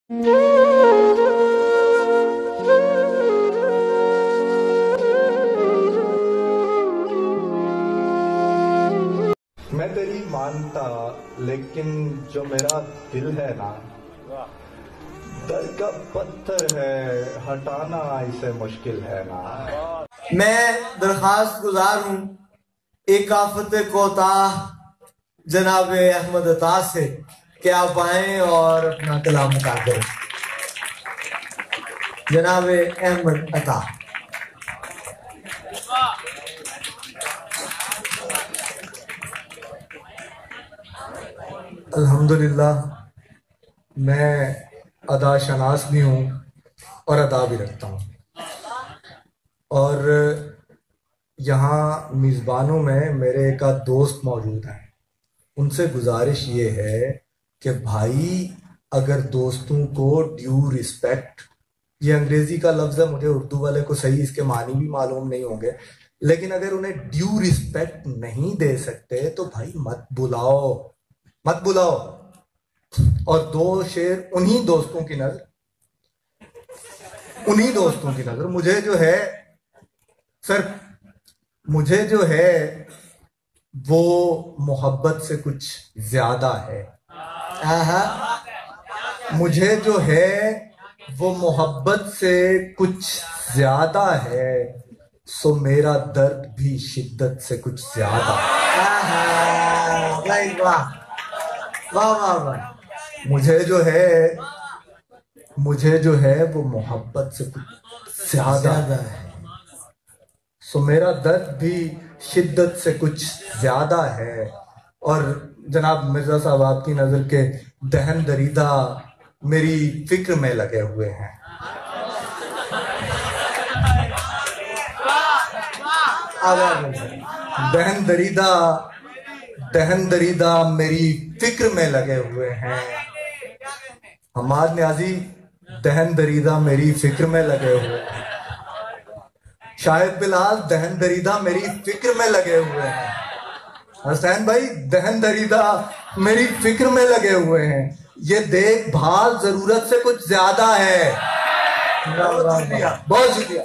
میں تیری مانتا لیکن جو میرا دل ہے نا دل کا پتھر ہے، ہٹانا اسے مشکل ہے نا۔ میں درخواست گزار ہوں ایک آفت کوتاہ جناب احمد عطا سے کہ آپ آئیں اور اپنا کلام ادا کریں۔ جناب احمد عطا۔ الحمدللہ میں ادا شناس بھی ہوں اور ادا بھی رکھتا ہوں، اور یہاں میزبانوں میں میرے ایک آدھ دوست موجود ہیں۔ ان سے گزارش یہ ہے کہ بھائی اگر دوستوں کو ڈیو رسپیکٹ، یہ انگریزی کا لفظ ہے، مجھے اردو والے کو صحیح اس کے معنی بھی معلوم نہیں ہوں گے، لیکن اگر انہیں ڈیو رسپیکٹ نہیں دے سکتے تو بھائی مت بلاؤ، مت بلاؤ۔ اور دو شعر انہی دوستوں کی نظر مجھے جو ہے سر، مجھے جو ہے وہ محبت سے کچھ زیادہ ہے، مجھے جو ہے وہ محبت سے کچھ زیادہ ہے، سو میرا درد بھی شدت سے کچھ زیادہ ہے۔ مجھے جو ہے وہ محبت سے کچھ زیادہ ہے، سو میرا درد بھی شدت سے کچھ زیادہ ہے۔ اور جناب مرزا صاحب آپ کی نظر کے دہن دریدہ میری فکر میں لگے ہوئے ہیں۔ دہن دریدہ میری فکر میں لگے ہوئے ہیں۔ حماد نیازی دہن دریدہ میری فکر میں لگے ہوئے ہیں۔ شاہد بلال دہن دریدہ میری فکر میں لگے ہوئے ہیں۔ حسین بھائی دہن دریدہ میری فکر میں لگے ہوئے ہیں۔ یہ دیکھ بھال ضرورت سے کچھ زیادہ ہے۔ بہت شکریہ۔